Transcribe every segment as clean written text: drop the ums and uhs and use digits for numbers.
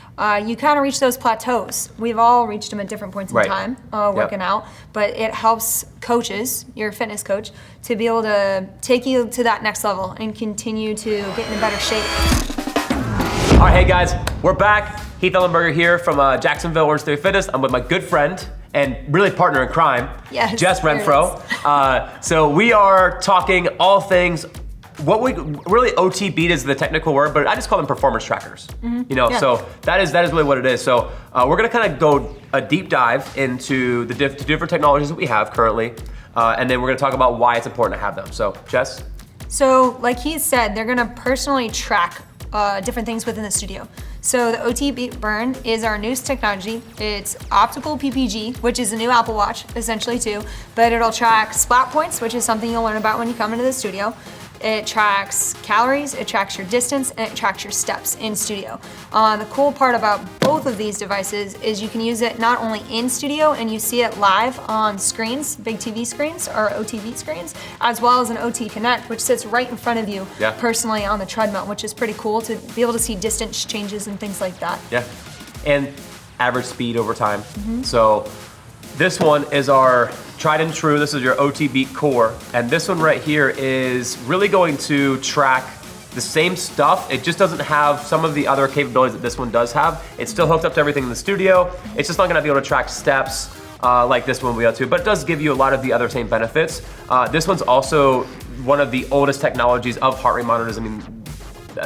you kind of reach those plateaus. We've all reached them at different points in time working out, but it helps coaches, your fitness coach, to be able to take you to that next level and continue to get in a better shape. All right, hey guys, we're back. Heath here from Jacksonville, Orangetheory Fitness. I'm with my good friend and really partner in crime, Jess Renfro. So we are talking all things, really OTBeat is the technical word, but I just call them performance trackers. So that is really what it is. So we're gonna kind of go a deep dive into the different technologies that we have currently, and then we're gonna talk about why it's important to have them. So Jess? So like he said, they're gonna personally track different things within the studio. So the OTBeat Burn is our newest technology. It's optical PPG, which is a new Apple Watch, essentially too, but it'll track splat points, which is something you'll learn about when you come into the studio. It tracks calories, it tracks your distance, and it tracks your steps in studio. The cool part about both of these devices is you can use it not only in studio and you see it live on screens, big TV screens or OTBeat screens, as well as an OT Connect, which sits right in front of you personally on the treadmill, which is pretty cool to be able to see distance changes and things like that. Yeah, and average speed over time. So this one is our tried and true. This is your OTBeat Core. And this one right here is really going to track the same stuff. It just doesn't have some of the other capabilities that this one does have. It's still hooked up to everything in the studio. It's just not gonna be able to track steps like this one will be able to, but it does give you a lot of the other same benefits. This one's also one of the oldest technologies of heart rate monitors. I mean,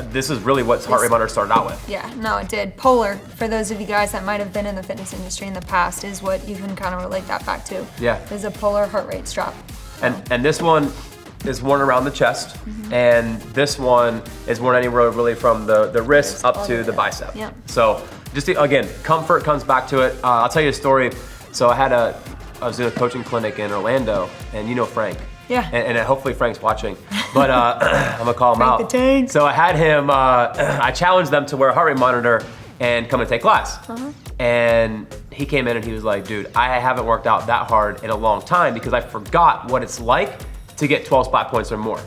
this is really what heart rate monitor started out with. Yeah, no, it did. Polar, for those of you guys that might have been in the fitness industry in the past, is what you can kind of relate that back to. Yeah. Is a polar heart rate strap. And this one is worn around the chest, and this one is worn anywhere really from the wrist up to the bicep. Yeah. So just again, comfort comes back to it. I'll tell you a story. So I was in a coaching clinic in Orlando, and you know Frank. Yeah. And hopefully Frank's watching, but I'm gonna call him Frank out. the Tank. So I had him, I challenged them to wear a heart rate monitor and come and take class. And he came in and he was like, dude, I haven't worked out that hard in a long time because I forgot what it's like to get 12 splat points or more.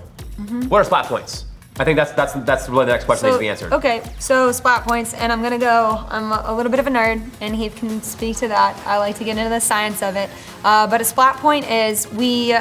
What are splat points? I think that's really the next question that needs to be answered. Okay, so splat points, and I'm a little bit of a nerd, and he can speak to that. I like to get into the science of it. But a splat point is we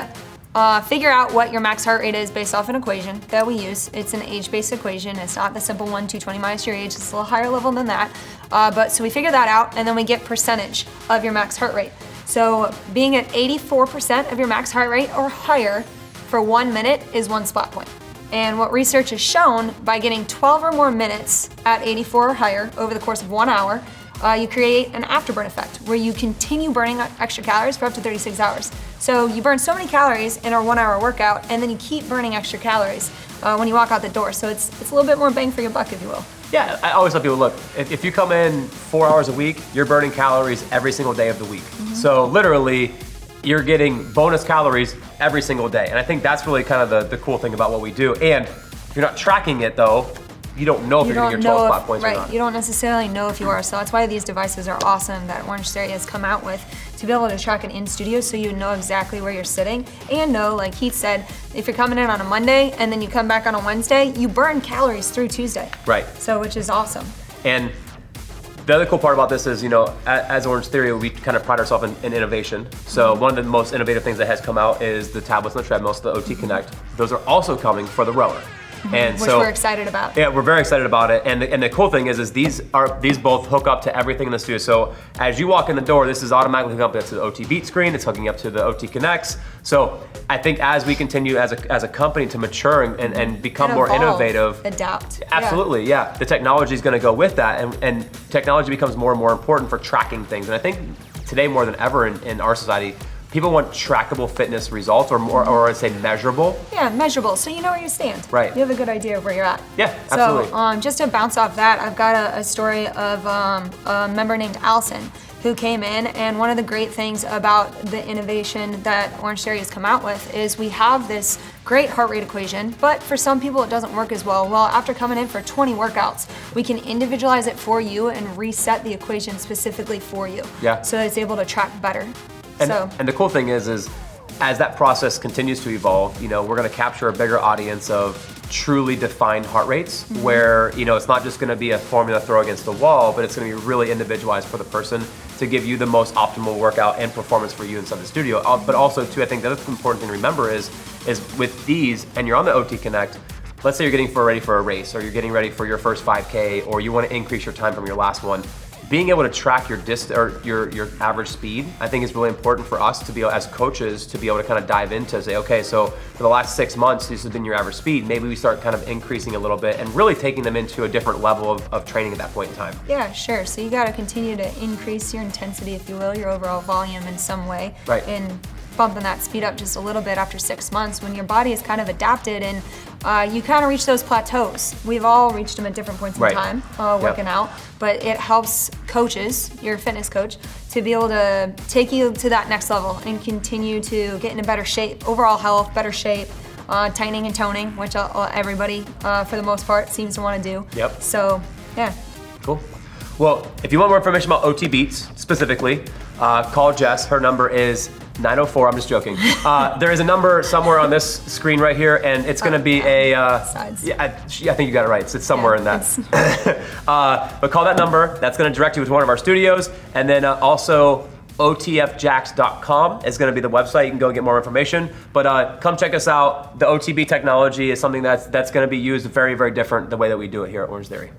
figure out what your max heart rate is based off an equation that we use. It's an age-based equation. It's not the simple 1, 220 minus your age. It's a little higher level than that. But so we figure that out, and then we get percentage of your max heart rate. So being at 84% of your max heart rate or higher for 1 minute is 1 splat point. And what research has shown, by getting 12 or more minutes at 84 or higher over the course of 1 hour, you create an afterburn effect where you continue burning extra calories for up to 36 hours. So you burn so many calories in our 1 hour workout, and then you keep burning extra calories when you walk out the door. So it's a little bit more bang for your buck, if you will. Yeah, I always tell people, look, if you come in 4 hours a week, you're burning calories every single day of the week. So literally, you're getting bonus calories every single day. And I think that's really kind of the cool thing about what we do. And if you're not tracking it though, you don't know if you're getting your 12 spot points or not. Right, you don't necessarily know if you are. So that's why these devices are awesome that Orangetheory has come out with, to be able to track it in studio so you know exactly where you're sitting and know, like Heath said, if you're coming in on a Monday and then you come back on a Wednesday, you burn calories through Tuesday. Right. So, which is awesome. And the other cool part about this is, you know, as Orangetheory, we kind of pride ourselves in innovation. So one of the most innovative things that has come out is the tablets and the treadmills, the OT Connect. Those are also coming for the rower. And which we're excited about. Yeah, we're very excited about it. And the cool thing is these both hook up to everything in the studio. So as you walk in the door, this is automatically hooking up to the OTBeat screen. It's hooking up to the OT Connects. So I think as we continue as a company to mature and become more innovative, adapt. Absolutely, yeah. The technology is going to go with that, and technology becomes more and more important for tracking things. And I think today more than ever in our society, people want trackable fitness results, or I'd say measurable. Yeah, measurable, so you know where you stand. Right. You have a good idea of where you're at. Yeah, absolutely. So just to bounce off that, I've got a story of a member named Allison who came in, and one of the great things about the innovation that Orangetheory has come out with is we have this great heart rate equation, but for some people it doesn't work as well. Well, after coming in for 20 workouts, we can individualize it for you and reset the equation specifically for you. Yeah. So that it's able to track better. And the cool thing is as that process continues to evolve, you know, we're going to capture a bigger audience of truly defined heart rates where, it's not just gonna be a formula throw against the wall, but it's gonna be really individualized for the person to give you the most optimal workout and performance for you inside the studio. But also too, I think the other important thing to remember is with these, and you're on the OT Connect, let's say you're getting ready for a race, or you're getting ready for your first 5K, or you wanna increase your time from your last one. Being able to track your your average speed, I think is really important for us to be able, as coaches, to be able to kind of dive into, say, okay, so for the last 6 months, this has been your average speed. Maybe we start kind of increasing a little bit and really taking them into a different level of training at that point in time. Yeah, sure. So you got to continue to increase your intensity, if you will, your overall volume in some way. Right. And bumping that speed up just a little bit after 6 months when your body is kind of adapted and you kind of reach those plateaus. We've all reached them at different points in time working out, but it helps coaches, your fitness coach, to be able to take you to that next level and continue to get into better shape, overall health, better shape, tightening and toning, which everybody, for the most part, seems to want to do. Yep. So, yeah. Cool. Well, if you want more information about OTBeats specifically, call Jess. Her number is 904. I'm just joking. There is a number somewhere on this screen right here, and it's going to be sides. I think you got it right. It's somewhere in that. But call that number. That's going to direct you to one of our studios, and then also otfjax.com is going to be the website. You can go get more information. But come check us out. The OTB technology is something that's going to be used very, very different the way that we do it here at Orangetheory.